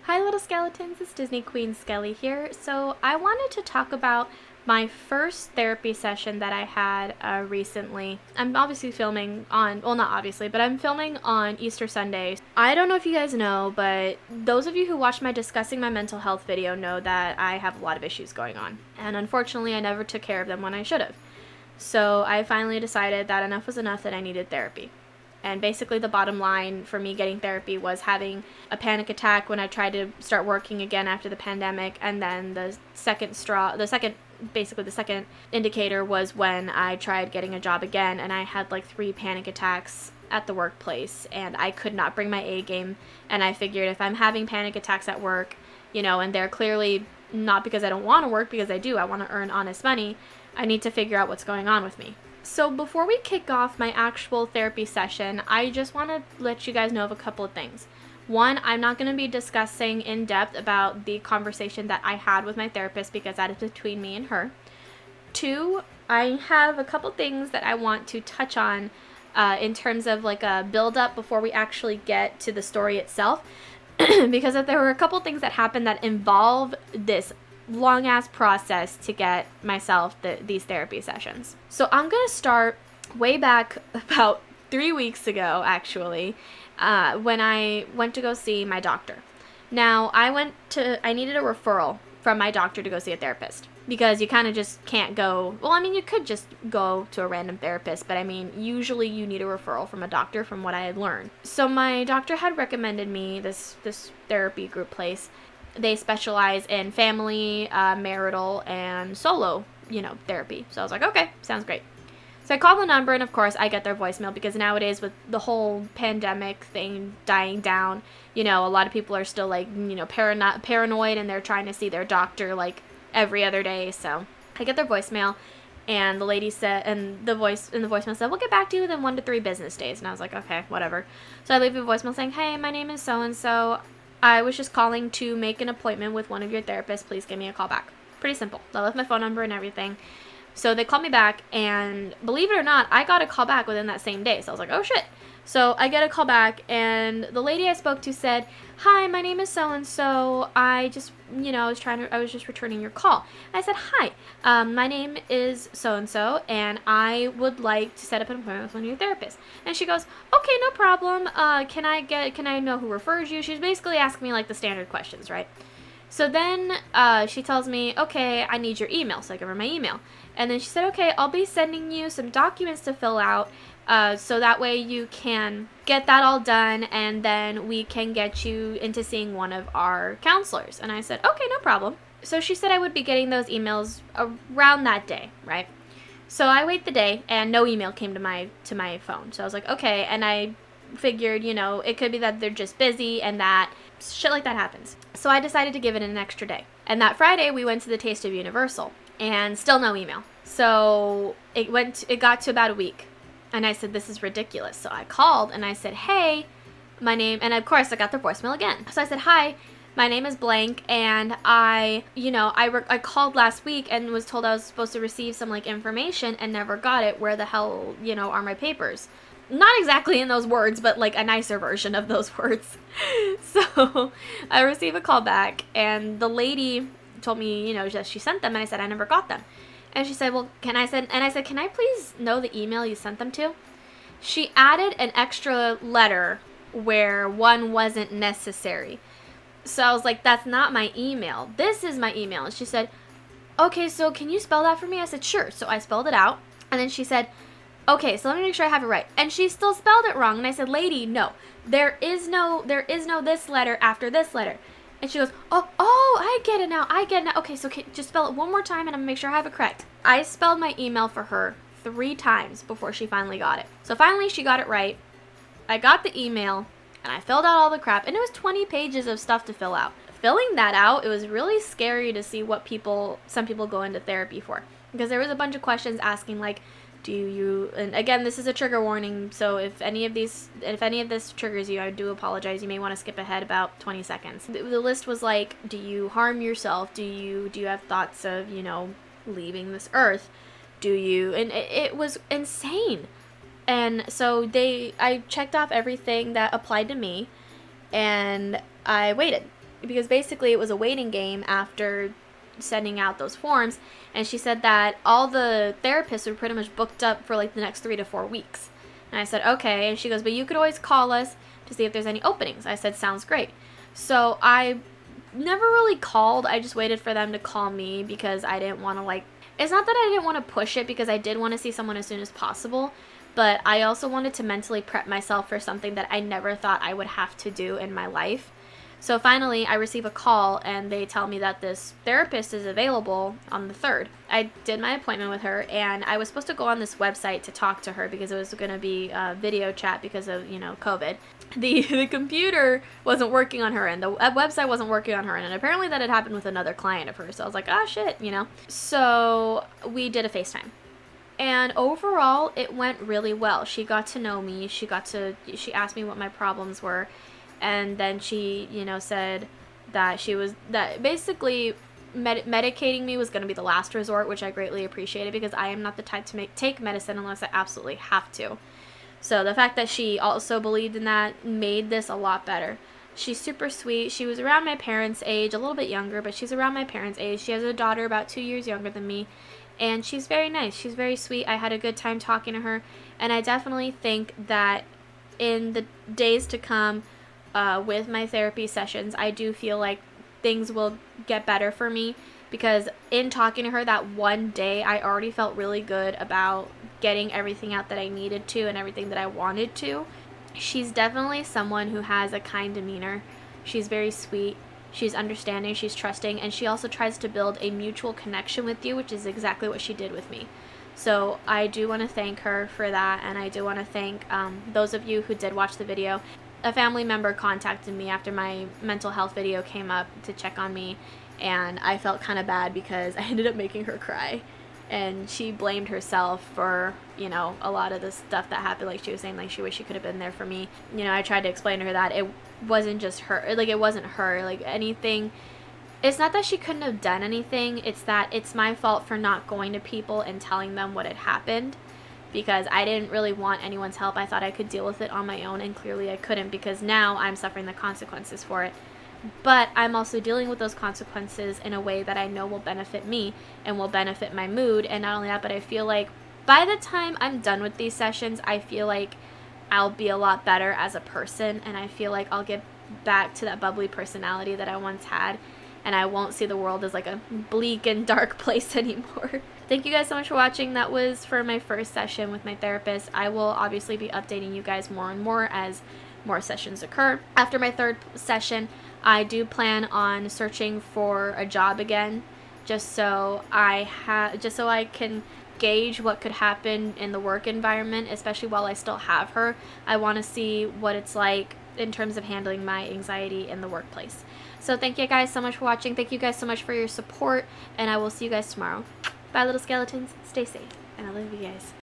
Hi little skeletons, it's Disney Queen Skelly here. So I wanted to talk about my first therapy session that I had recently. I'm obviously filming on, well not obviously, but I'm filming on Easter Sunday. I don't know if you guys know, but those of you who watched my discussing my mental health video know that I have a lot of issues going on. And unfortunately I never took care of them when I should have. So I finally decided that enough was enough, that I needed therapy. And basically, the bottom line for me getting therapy was having a panic attack when I tried to start working again after the pandemic. And then the second indicator was when I tried getting a job again, and I had like 3 panic attacks at the workplace, and I could not bring my A game. And I figured, if I'm having panic attacks at work, and they're clearly not because I don't want to work, because I do, I want to earn honest money, I need to figure out what's going on with me. So before we kick off my actual therapy session, I just want to let you guys know of a couple of things. One, I'm not going to be discussing in depth about the conversation that I had with my therapist, because that is between me and her. Two, I have a couple things that I want to touch on in terms of like a build up before we actually get to the story itself. Because if there were a couple things that happened that involve this long ass process to get myself these therapy sessions. So I'm gonna start way back about 3 weeks ago, actually, when I went to go see my doctor. Now I needed a referral from my doctor to go see a therapist, because you kind of just can't go, well, I mean, you could just go to a random therapist, but I mean, usually you need a referral from a doctor, from what I had learned. So my doctor had recommended me this therapy group place. They specialize in family, marital, and solo, therapy. So I was like, okay, sounds great. So I call the number, and of course I get their voicemail, because nowadays with the whole pandemic thing dying down, a lot of people are still like, paranoid, and they're trying to see their doctor like every other day. So I get their voicemail, and the lady said, and the voicemail said, we'll get back to you within 1 to 3 business days. And I was like, okay, whatever. So I leave a voicemail saying, hey, my name is so-and-so. I was just calling to make an appointment with one of your therapists. Please give me a call back. Pretty simple. I left my phone number and everything. So they called me back, and believe it or not, I got a call back within that same day. So I was like, oh shit. So I get a call back, and the lady I spoke to said, hi, my name is so-and-so. I just, I was just returning your call. I said, hi, my name is so-and-so, and I would like to set up an appointment with one of your therapists. And she goes, okay, no problem. Can I know who refers you? She's basically asking me like the standard questions, right? So then she tells me, okay, I need your email. So I give her my email. And then she said, okay, I'll be sending you some documents to fill out, so that way you can get that all done, and then we can get you into seeing one of our counselors. And I said, okay, no problem. So she said I would be getting those emails around that day, right? So I wait the day, and no email came to my phone. So I was like, okay, and I figured, it could be that they're just busy, and that shit like that happens. So I decided to give it an extra day. And that Friday, we went to the Taste of Universal, and still no email. So it got to about a week, and I said, this is ridiculous. So I called, and I said, hey, my name, and of course I got their voicemail again. So I said, hi, my name is blank, and I called last week and was told I was supposed to receive some like information and never got it. Where the hell, are my papers? Not exactly in those words, but like a nicer version of those words. So I received a call back, and the lady told me, that she sent them, and I said, I never got them. And she said, well, can I please know the email you sent them to? She added an extra letter where one wasn't necessary. So I was like, that's not my email. This is my email. And she said, okay, so can you spell that for me? I said, sure. So I spelled it out. And then she said, okay, so let me make sure I have it right. And she still spelled it wrong. And I said, lady, no. There is no this letter after this letter. And she goes, oh, I get it now. Okay, so just spell it one more time, and I'm going to make sure I have it correct. I spelled my email for her 3 times before she finally got it. So finally she got it right. I got the email, and I filled out all the crap, and it was 20 pages of stuff to fill out. Filling that out, it was really scary to see what some people go into therapy for. Because there was a bunch of questions asking like, and again, this is a trigger warning, so if any of this triggers you, I do apologize. You may want to skip ahead about 20 seconds. The list was like, do you harm yourself? Do you have thoughts of, leaving this earth? And it was insane. And so I checked off everything that applied to me, and I waited. because basically it was a waiting game after sending out those forms, and she said that all the therapists were pretty much booked up for like the next 3 to 4 weeks. And I said, okay. And she goes, but you could always call us to see if there's any openings. I said, sounds great. So I never really called. I just waited for them to call me because I didn't want to, like, it's not that I didn't want to push it, because I did want to see someone as soon as possible, but I also wanted to mentally prep myself for something that I never thought I would have to do in my life. So finally, I receive a call, and they tell me that this therapist is available on the 3rd. I did my appointment with her, and I was supposed to go on this website to talk to her because it was going to be a video chat because of, COVID. The computer wasn't working on her end. The website wasn't working on her end, and apparently that had happened with another client of hers. So I was like, ah, shit, So we did a FaceTime. And overall, it went really well. She got to know me. She asked me what my problems were. And then she, said that basically medicating me was going to be the last resort, which I greatly appreciated because I am not the type to take medicine unless I absolutely have to. So the fact that she also believed in that made this a lot better. She's super sweet. She was around my parents' age, a little bit younger, but she's around my parents' age. She has a daughter about 2 years younger than me, and she's very nice. She's very sweet. I had a good time talking to her, and I definitely think that in the days to come, with my therapy sessions, I do feel like things will get better for me, because in talking to her that one day, I already felt really good about getting everything out that I needed to and everything that I wanted to. She's definitely someone who has a kind demeanor. She's very sweet. She's understanding, she's trusting, and she also tries to build a mutual connection with you, which is exactly what she did with me. So I do want to thank her for that, and I do want to thank those of you who did watch the video. A family member contacted me after my mental health video came up to check on me, and I felt kind of bad because I ended up making her cry, and she blamed herself for, a lot of the stuff that happened. Like, she was saying, like, she wished she could have been there for me. I tried to explain to her that it wasn't just her, like, it wasn't her, like, anything. It's not that she couldn't have done anything, it's that it's my fault for not going to people and telling them what had happened, because I didn't really want anyone's help. I thought I could deal with it on my own, and clearly I couldn't, because now I'm suffering the consequences for it. But I'm also dealing with those consequences in a way that I know will benefit me and will benefit my mood. And not only that, but I feel like by the time I'm done with these sessions, I feel like I'll be a lot better as a person, and I feel like I'll get back to that bubbly personality that I once had, and I won't see the world as like a bleak and dark place anymore. Thank you guys so much for watching. That was for my first session with my therapist. I will obviously be updating you guys more and more as more sessions occur. After my 3rd session, I do plan on searching for a job again, just so I can gauge what could happen in the work environment, especially while I still have her. I want to see what it's like in terms of handling my anxiety in the workplace. So thank you guys so much for watching. Thank you guys so much for your support, and I will see you guys tomorrow. Bye, little skeletons. Stay safe, and I love you guys.